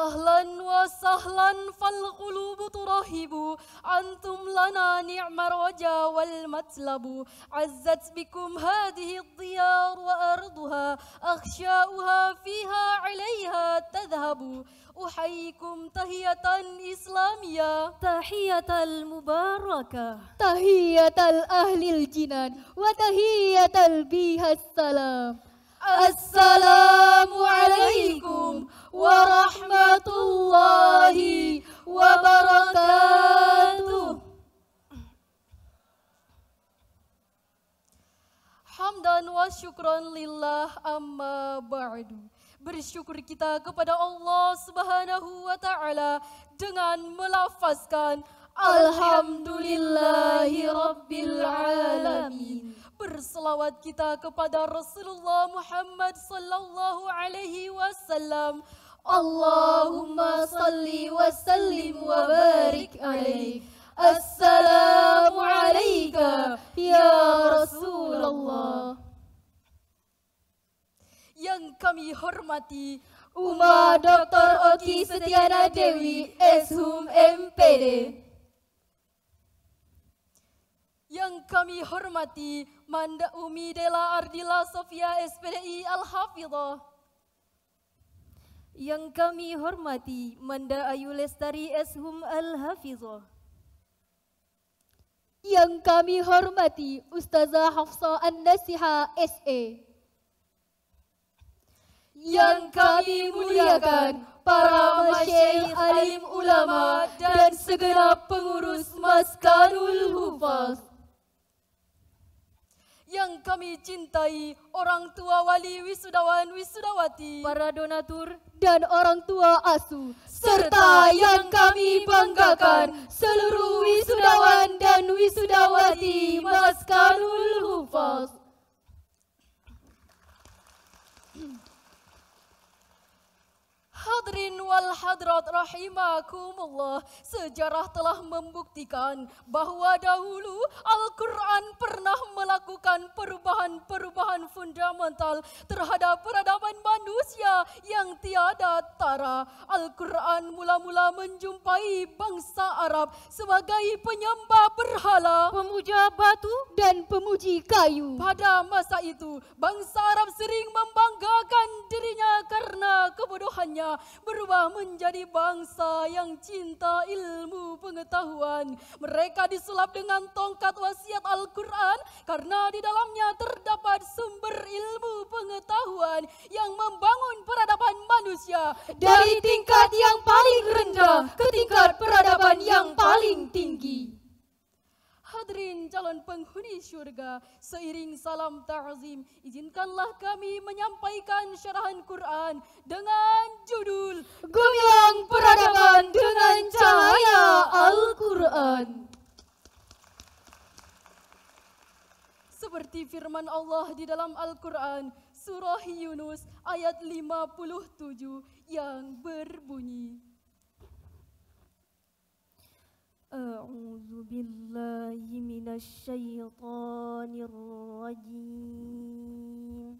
أهلا وسهلا فالقلوب ترحب أنتم لنا نعم الرجا والمطلب عزت بكم هذه الديار وأرضها أخشاؤها فيها عليها تذهب أحييكم تحية إسلامية تحية المباركة تحية الأهل الجنان وتحية بها السلام. السلام عليكم ورحمة الله وبركاته. Hamdan wa syukran lillah amma ba'du. Bersyukur kita kepada Allah Subhanahu wa taala dengan melafazkan Alhamdulillahi Rabbil Alamin. Berselawat kita kepada Rasulullah Muhammad sallallahu alaihi wasallam. Allahumma salli wa sallim wa barik alaih. Assalamu alayka ya Rasulullah. Yang kami hormati Uma Dr. Oki Setiana Dewi, Eshum MPD. Yang kami hormati Manda Umi Dela Ardila Sofia SPDI Al-Hafidhah. Yang kami hormati Manda Ayu Lestari Eshum Al-Hafidhah. Yang kami hormati Ustazah Hafsah An-Nasiha SE. Yang kami muliakan para masyayikh alim ulama dan segenap pengurus Maskanul Hufaz. Yang kami cintai orang tua wali wisudawan wisudawati, para donatur dan orang tua asuh, serta yang kami banggakan seluruh wisudawan dan wisudawati Maskanul Hufaz. Hadirin wal hadrat rahimakumullah, sejarah telah membuktikan bahwa dahulu Al-Quran pernah melakukan perubahan-perubahan fundamental terhadap peradaban manusia yang tiada tara. Al-Quran mula-mula menjumpai bangsa Arab sebagai penyembah berhala, pemuja batu dan pemuji kayu. Pada masa itu, bangsa Arab sering membanggakan dirinya karena kebodohannya berubah menjadi bangsa yang cinta ilmu pengetahuan. Mereka disulap dengan tongkat wasiat Al-Quran karena di dalamnya terdapat sumber ilmu pengetahuan yang membangun peradaban manusia dari tingkat yang paling rendah ke tingkat peradaban yang paling tinggi. Hadirin calon penghuni syurga, seiring salam ta'zim, izinkanlah kami menyampaikan syarahan Quran dengan judul Gemilang Peradaban dengan Cahaya Al-Quran. Seperti firman Allah di dalam Al-Quran, surah Yunus ayat 57 yang berbunyi, A'udzu billahi minasy syaithanir rajim.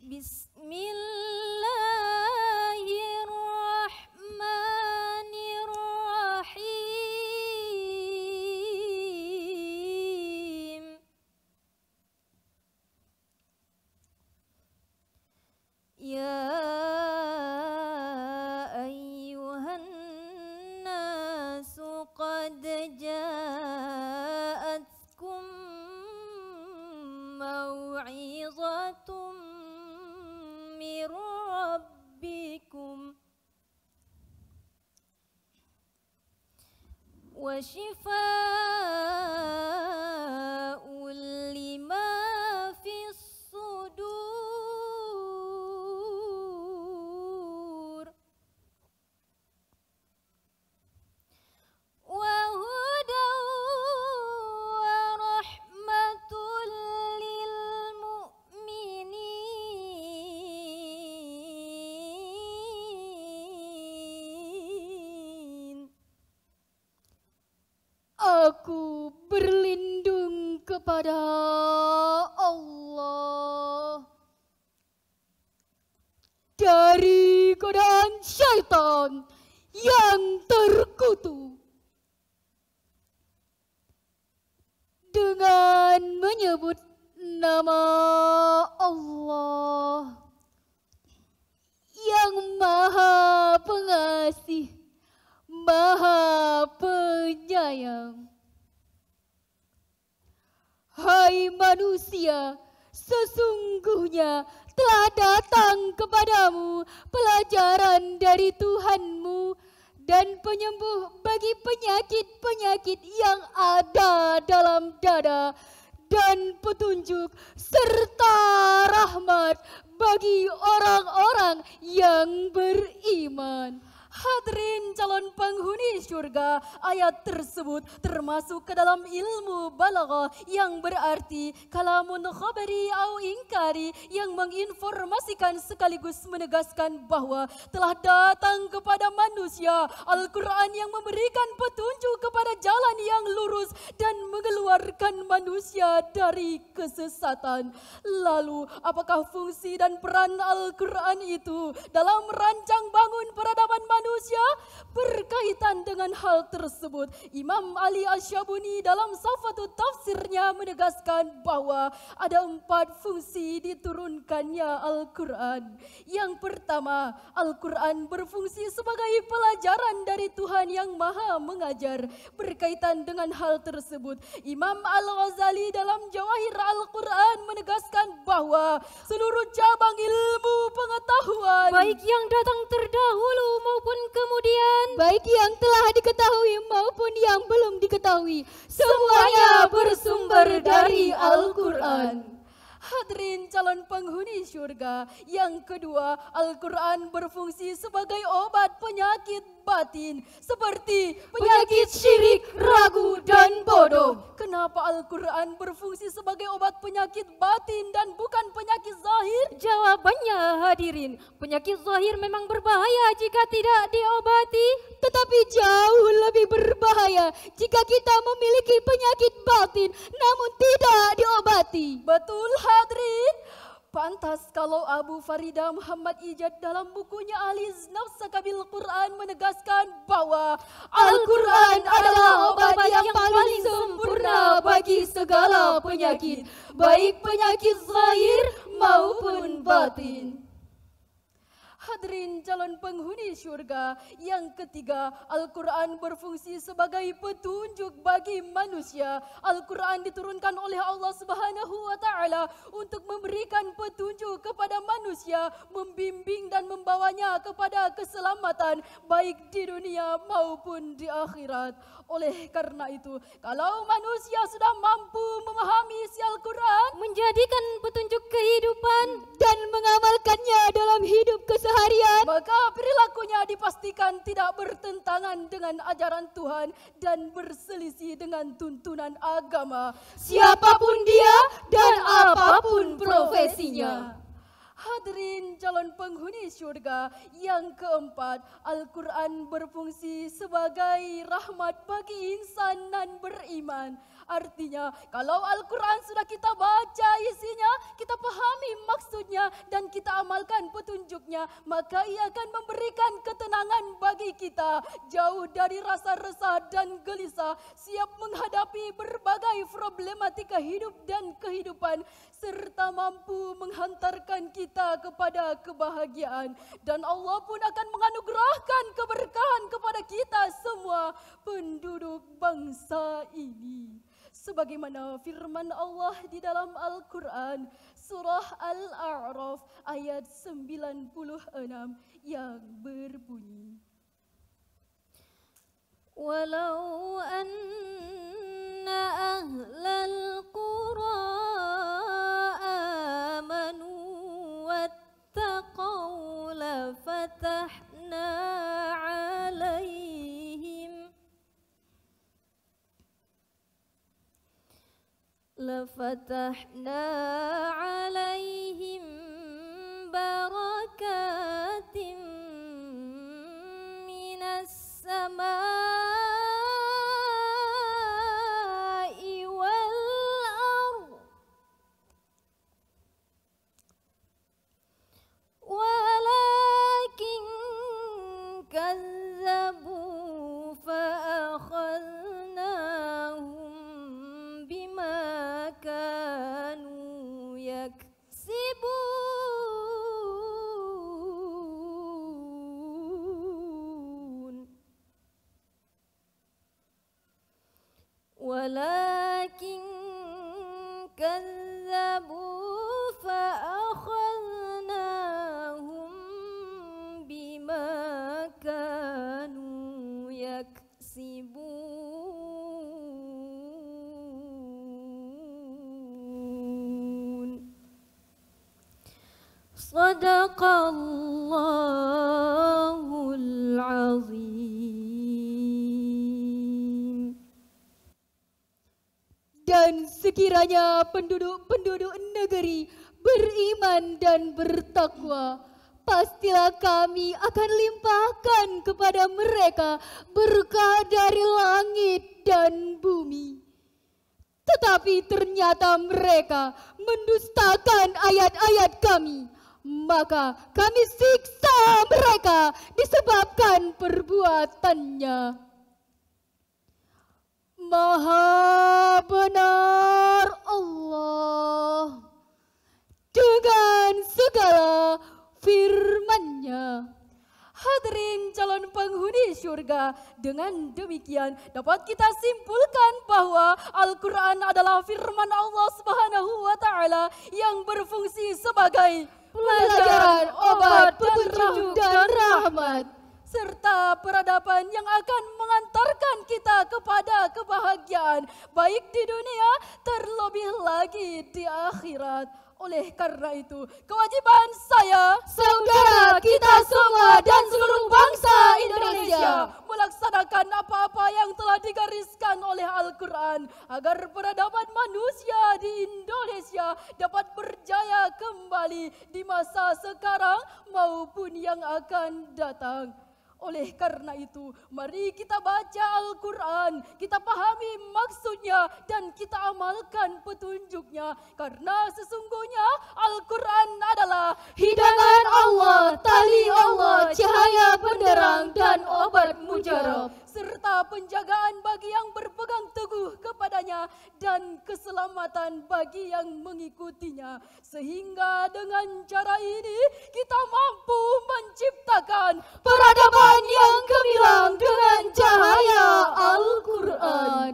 Bismillahirrahmanirrahim. Ya قد جاءتكم موعظة من ربكم وشفاء لما في الصدور وهدى ورحمة للمؤمنين. Aku berlindung kepada Allah dari godaan syaitan yang terkutuk. Dengan menyebut nama Allah yang Maha Pengasih, Maha Penyayang. Hai manusia, sesungguhnya telah datang kepadamu pelajaran dari Tuhanmu dan penyembuh bagi penyakit-penyakit yang ada dalam dada dan petunjuk serta rahmat bagi orang-orang yang beriman. Hadirin calon penghuni syurga, ayat tersebut termasuk ke dalam ilmu balaghah yang berarti kalamun khabari au ingkari yang menginformasikan sekaligus menegaskan bahwa telah datang kepada manusia Al-Quran yang memberikan petunjuk kepada jalan yang lurus dan mengeluarkan manusia dari kesesatan. Lalu apakah fungsi dan peran Al-Quran itu dalam merancang bangun peradaban manusia? Berkaitan dengan hal tersebut, Imam Ali Asy-Syabuni dalam Safatut Tafsirnya menegaskan bahwa ada 4 fungsi diturunkannya Al-Quran. Yang pertama, Al-Quran berfungsi sebagai pelajaran dari Tuhan yang Maha Mengajar. Berkaitan dengan hal tersebut, Imam Al-Ghazali dalam Jawahir Al-Quran menegaskan bahwa seluruh cabang ilmu pengetahuan, baik yang datang terdahulu maupun kemudian, baik yang telah diketahui maupun yang belum diketahui, semuanya bersumber dari Al-Quran. Hadirin calon penghuni syurga, yang kedua, Al-Quran berfungsi sebagai obat penyakit batin seperti penyakit syirik, ragu, dan bodoh. Kenapa Al-Quran berfungsi sebagai obat penyakit batin dan bukan penyakit zahir? jawabannya hadirin, penyakit zahir memang berbahaya jika tidak diobati. Tetapi jauh lebih berbahaya jika kita memiliki penyakit batin namun tidak diobati. Betul hadirin. Pantas kalau Abu Farida Muhammad Ijad dalam bukunya Aliz Nafsaka bil Quran menegaskan bahwa Al-Quran adalah obat yang paling sempurna bagi segala penyakit, baik penyakit zahir maupun batin. Hadirin calon penghuni syurga, yang ketiga, Al-Quran berfungsi sebagai petunjuk bagi manusia. Al-Quran diturunkan oleh Allah Subhanahu wa Ta'ala untuk memberikan petunjuk kepada manusia, membimbing dan membawanya kepada keselamatan baik di dunia maupun di akhirat. Oleh karena itu, kalau manusia sudah mampu memahami isi Al-Quran, menjadikan petunjuk kehidupan dan mengamalkannya dalam hidup keseharian, maka perilakunya dipastikan tidak bertentangan dengan ajaran Tuhan dan berselisih dengan tuntunan agama, siapapun dia dan apapun profesinya. Hadirin calon penghuni syurga, yang keempat, Al-Quran berfungsi sebagai rahmat bagi insan dan beriman. Artinya, kalau Al-Quran sudah kita baca isinya, kita pahami maksudnya dan kita amalkan petunjuknya, maka ia akan memberikan ketenangan bagi kita, jauh dari rasa resah dan gelisah, siap menghadapi berbagai problematika hidup dan kehidupan, serta mampu menghantarkan kita kepada kebahagiaan. Dan Allah pun akan menganugerahkan keberkahan kepada kita semua penduduk bangsa ini. Sebagaimana firman Allah di dalam Al-Quran, surah Al-A'raf ayat 96 yang berbunyi, walau anna ahlal qura amanu wattaqaw lafatahna alaihim barakatim minas samai wal ardh walakin Sadaqallahul azim. Dan sekiranya penduduk-penduduk negeri beriman dan bertakwa, pastilah kami akan limpahkan kepada mereka berkah dari langit dan bumi. Tetapi ternyata mereka mendustakan ayat-ayat kami, maka kami siksa mereka disebabkan perbuatannya. Maha benar Allah dengan segala firman-Nya. Hadirin calon penghuni surga, dengan demikian dapat kita simpulkan bahwa Al-Quran adalah firman Allah Subhanahu wa Ta'ala yang berfungsi sebagai Pelajaran, obat, petunjuk, dan rahmat, serta peradaban yang akan mengantarkan kita kepada kebahagiaan baik di dunia terlebih lagi di akhirat. Oleh karena itu, kewajiban saya, saudara kita semua dan seluruh bangsa Indonesia melaksanakan apa-apa yang telah digariskan oleh Al-Quran agar peradaban manusia di Indonesia dapat berjaya kembali di masa sekarang maupun yang akan datang. Oleh karena itu, mari kita baca Al-Quran, kita pahami maksudnya dan kita amalkan petunjuknya. Karena sesungguhnya Al-Quran adalah hidangan Allah, tali Allah, cahaya benderang dan obat mujarab, serta penjagaan bagi yang berpegang teguh kepadanya dan keselamatan bagi yang mengikutinya. Sehingga dengan cara ini kita mampu menciptakan peradaban yang gemilang dengan cahaya Al-Quran.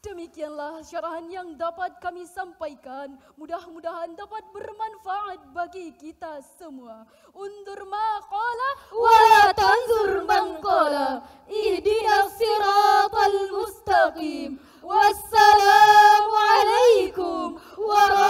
Demikianlah syarahan yang dapat kami sampaikan. Mudah-mudahan dapat bermanfaat bagi kita semua. Undur ma qala wa la tanzur man qala. Ihdinas siratal mustaqim. Wassalamu alaikum warahmatullahi